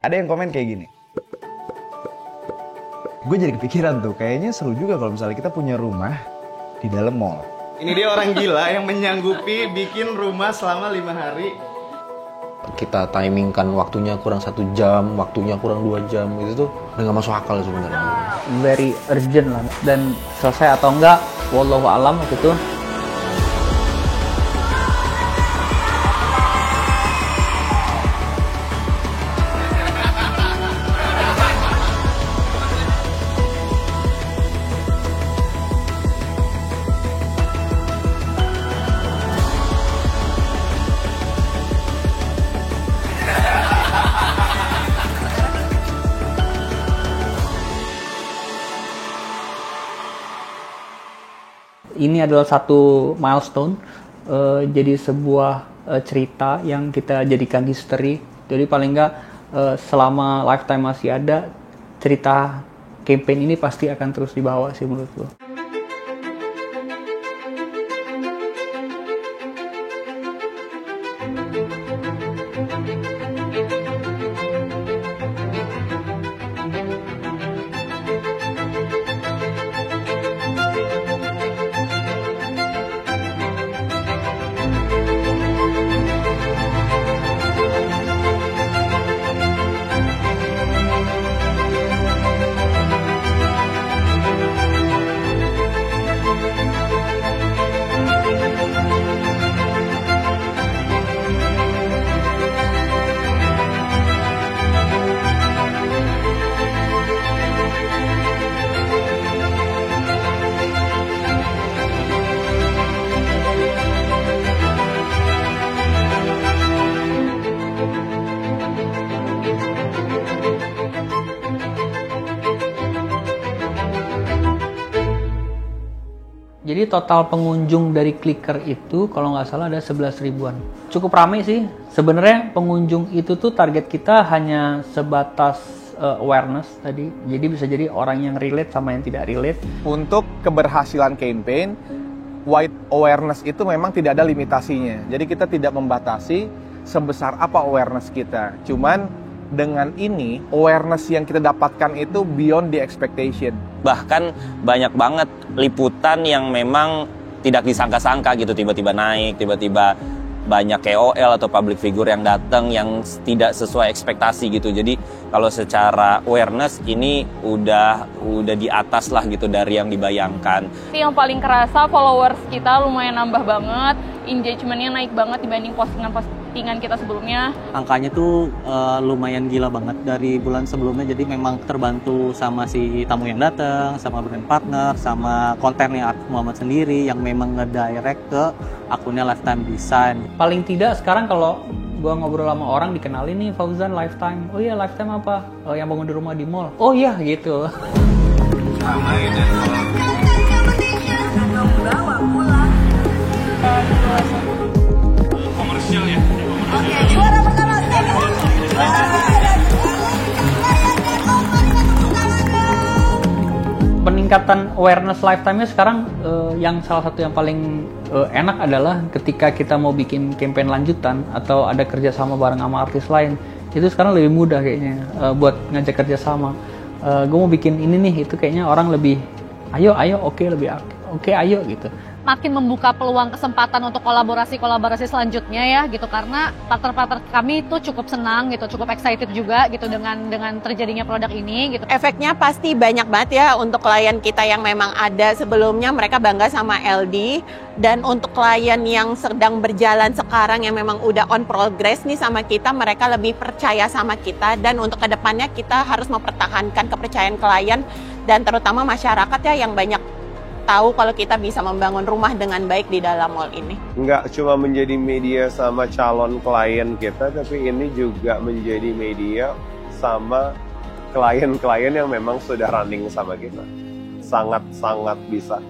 Ada yang komen kayak gini. Gue jadi kepikiran tuh, kayaknya seru juga kalau misalnya kita punya rumah di dalam mall. Ini dia orang gila yang menyanggupi bikin rumah selama 5 hari. Kita timingkan waktunya kurang 1 jam, waktunya kurang 2 jam, itu tuh nggak masuk akal sebenarnya. Very urgent lah, dan selesai atau enggak, wallahu alam gitu. Ini adalah satu milestone, jadi sebuah cerita yang kita jadikan history. Jadi paling nggak selama lifetime masih ada, cerita campaign ini pasti akan terus dibawa sih menurut gue. Jadi total pengunjung dari Clicker itu kalau nggak salah ada 11 ribuan. Cukup ramai sih. Sebenarnya pengunjung itu tuh target kita hanya sebatas awareness tadi. Jadi bisa jadi orang yang relate sama yang tidak relate. Untuk keberhasilan campaign, wide awareness itu memang tidak ada limitasinya. Jadi kita tidak membatasi sebesar apa awareness kita. Cuman dengan ini, awareness yang kita dapatkan itu beyond the expectation. Bahkan banyak banget liputan yang memang tidak disangka-sangka gitu, tiba-tiba naik, tiba-tiba banyak KOL atau public figure yang datang yang tidak sesuai ekspektasi gitu. Jadi kalau secara awareness ini udah di atas lah gitu dari yang dibayangkan. Yang paling kerasa followers kita lumayan nambah banget, engagement-nya naik banget dibanding postingan kita sebelumnya. Angkanya tuh lumayan gila banget dari bulan sebelumnya, jadi memang terbantu sama si tamu yang datang, sama brand partner, sama kontennya Arif Muhammad sendiri yang memang ngedirect ke akunnya Lifetime Design. Paling tidak sekarang kalau gua ngobrol sama orang dikenalin nih Fauzan Lifetime. Oh iya, Lifetime apa? Oh, yang bangun di rumah di mall. Oh iya gitu. Komersial ya. Oke, juara pertama Peningkatan awareness Lifetime-nya sekarang yang salah satu yang paling enak adalah ketika kita mau bikin campaign lanjutan atau ada kerjasama bareng sama artis lain, itu sekarang lebih mudah kayaknya buat ngajak kerjasama. Gue mau bikin ini nih, itu kayaknya orang lebih ayo oke, lebih oke ayo gitu. Makin membuka peluang kesempatan untuk kolaborasi selanjutnya ya gitu, karena partner-partner kami itu cukup senang gitu, cukup excited juga gitu dengan terjadinya produk ini gitu. Efeknya pasti banyak banget ya untuk klien kita yang memang ada sebelumnya, mereka bangga sama LD, dan untuk klien yang sedang berjalan sekarang yang memang udah on progress nih sama kita, mereka lebih percaya sama kita, dan untuk kedepannya kita harus mempertahankan kepercayaan klien dan terutama masyarakat ya yang banyak tahu kalau kita bisa membangun rumah dengan baik di dalam mall ini. Nggak cuma menjadi media sama calon klien kita, tapi ini juga menjadi media sama klien-klien yang memang sudah running sama kita. Sangat-sangat bisa.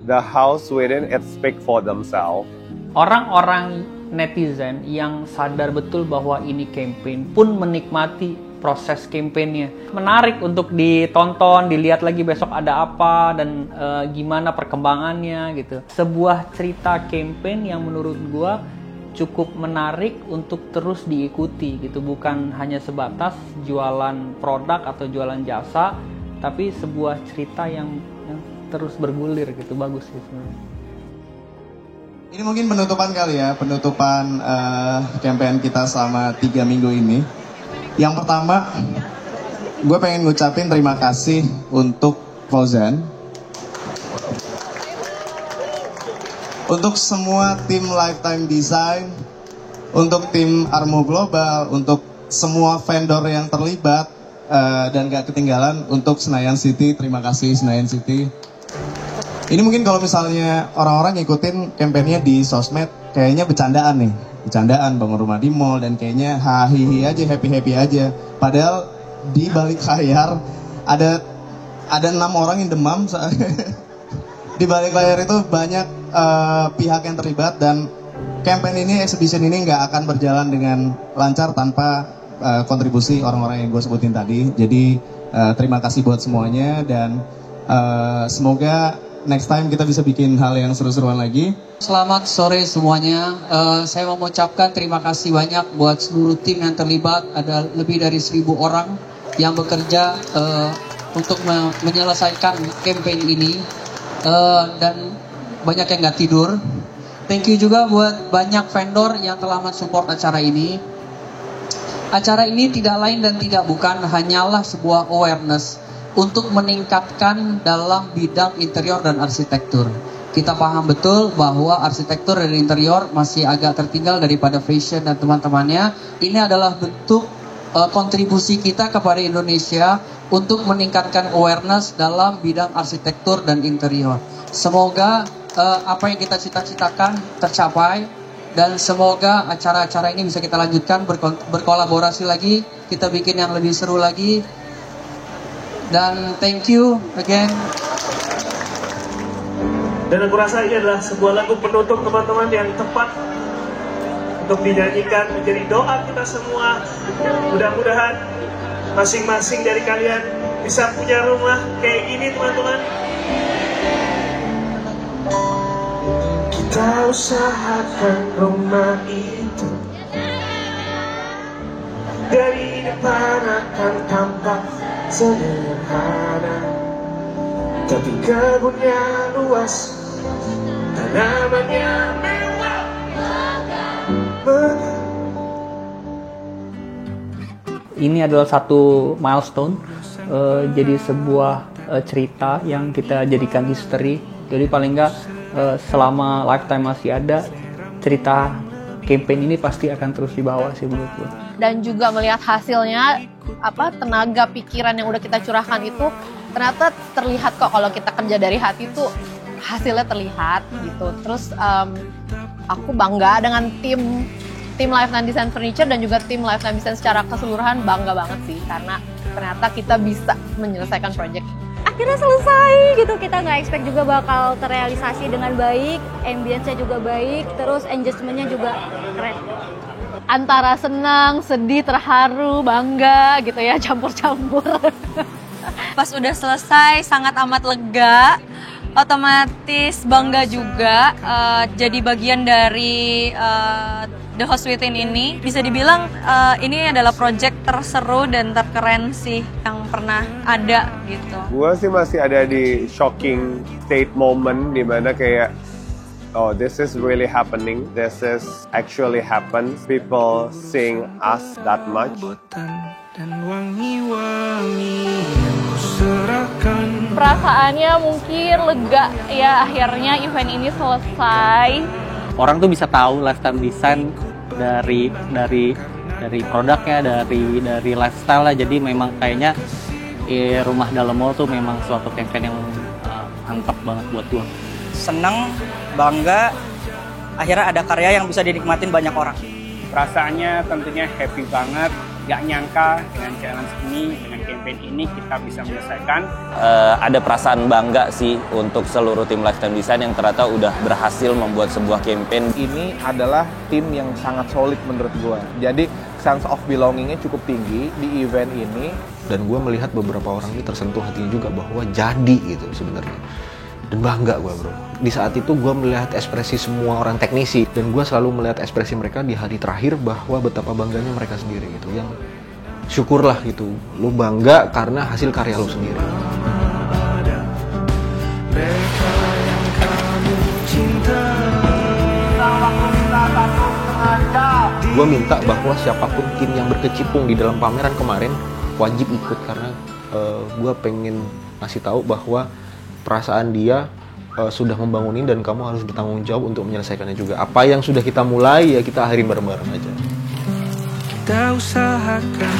The house within it speak for themselves. Orang-orang netizen yang sadar betul bahwa ini campaign pun menikmati proses kampanyenya. Menarik untuk ditonton, dilihat lagi besok ada apa dan gimana perkembangannya gitu. Sebuah cerita campaign yang menurut gua cukup menarik untuk terus diikuti gitu, bukan hanya sebatas jualan produk atau jualan jasa, tapi sebuah cerita yang terus bergulir gitu. Bagus sih sebenarnya. Ini mungkin penutupan kali ya, penutupan campaign kita selama 3 minggu ini. Yang pertama, gue pengen ngucapin terima kasih untuk Fauzan, untuk semua tim Lifetime Design, untuk tim Armo Global, untuk semua vendor yang terlibat, dan gak ketinggalan untuk Senayan City. Terima kasih Senayan City. Ini mungkin kalau misalnya orang-orang ngikutin kampanyenya di sosmed, kayaknya bercandaan nih. Bercandaan bangun rumah di mall dan kayaknya hahihi aja, happy-happy aja. Padahal di balik layar ada 6 orang yang demam. Di balik layar itu banyak pihak yang terlibat, dan campaign ini, exhibition ini nggak akan berjalan dengan lancar tanpa kontribusi orang-orang yang gue sebutin tadi. Jadi terima kasih buat semuanya, dan semoga next time kita bisa bikin hal yang seru-seruan lagi. Selamat sore semuanya. Saya mau mengucapkan terima kasih banyak buat seluruh tim yang terlibat. Ada lebih dari 1.000 orang yang bekerja untuk menyelesaikan campaign ini, dan banyak yang nggak tidur. Thank you juga buat banyak vendor yang telah mensupport acara ini. Acara ini tidak lain dan tidak bukan hanyalah sebuah awareness untuk meningkatkan dalam bidang interior dan arsitektur. Kita paham betul bahwa arsitektur dan interior masih agak tertinggal daripada fashion dan teman-temannya. Ini adalah bentuk kontribusi kita kepada Indonesia untuk meningkatkan awareness dalam bidang arsitektur dan interior. Semoga apa yang kita cita-citakan tercapai, dan semoga acara-acara ini bisa kita lanjutkan, berkolaborasi lagi, kita bikin yang lebih seru lagi. Dan thank you again. Dan aku rasa ini adalah sebuah lagu penutup teman-teman yang tepat untuk dinyanyikan, menjadi doa kita semua. Mudah-mudahan masing-masing dari kalian bisa punya rumah kayak gini, teman-teman. Kita usahakan rumah itu dari depan akan tampak sederhana, tapi kebunnya luas, tanamannya mewah. Ini adalah satu milestone, jadi sebuah cerita yang kita jadikan history. Jadi paling nggak selama Lifetime masih ada, cerita campaign ini pasti akan terus dibawa sih menurut gue. Dan juga melihat hasilnya, tenaga pikiran yang udah kita curahkan itu ternyata terlihat kok. Kalau kita kerja dari hati itu hasilnya terlihat gitu. Terus aku bangga dengan tim Lifetime Design Furniture dan juga tim Lifetime Design secara keseluruhan, bangga banget sih karena ternyata kita bisa menyelesaikan project. Akhirnya selesai gitu, kita nggak expect juga bakal terrealisasi dengan baik, ambience-nya juga baik, terus adjustment-nya juga keren. Antara senang, sedih, terharu, bangga gitu ya, campur-campur. Pas udah selesai sangat amat lega, otomatis bangga juga jadi bagian dari The Host Within ini. Bisa dibilang ini adalah project terseru dan terkeren sih yang pernah ada gitu. Gua sih masih ada di shocking state moment dimana kayak, oh, this is really happening. This is actually happen. People seeing us that much. Perasaannya mungkin lega ya, akhirnya event ini selesai. Orang tuh bisa tahu Lifetime Design dari produknya, dari lifestyle lah. Jadi memang kayaknya rumah dalam mall tuh memang suatu campaign yang mantap banget buat gua. Seneng, bangga, akhirnya ada karya yang bisa dinikmatin banyak orang. Perasaannya tentunya happy banget, gak nyangka dengan challenge ini, dengan campaign ini kita bisa menyelesaikan. Ada perasaan bangga sih untuk seluruh tim Lifetime Design yang ternyata udah berhasil membuat sebuah campaign. Ini adalah tim yang sangat solid menurut gue. Jadi sense of belonging-nya cukup tinggi di event ini. Dan gue melihat beberapa orang ini tersentuh hatinya juga bahwa jadi gitu sebenarnya. Dan bangga gue bro. Di saat itu gue melihat ekspresi semua orang teknisi, dan gue selalu melihat ekspresi mereka di hari terakhir bahwa betapa bangganya mereka sendiri gitu. Yang syukurlah gitu, lu bangga karena hasil karya lu sendiri. Gue minta bahwa siapapun tim yang berkecimpung di dalam pameran kemarin wajib ikut, karena gue pengen ngasih tahu bahwa perasaan dia sudah membangunin dan kamu harus bertanggung jawab untuk menyelesaikannya juga. Apa yang sudah kita mulai ya kita akhirin bareng-bareng aja. Kita usahakan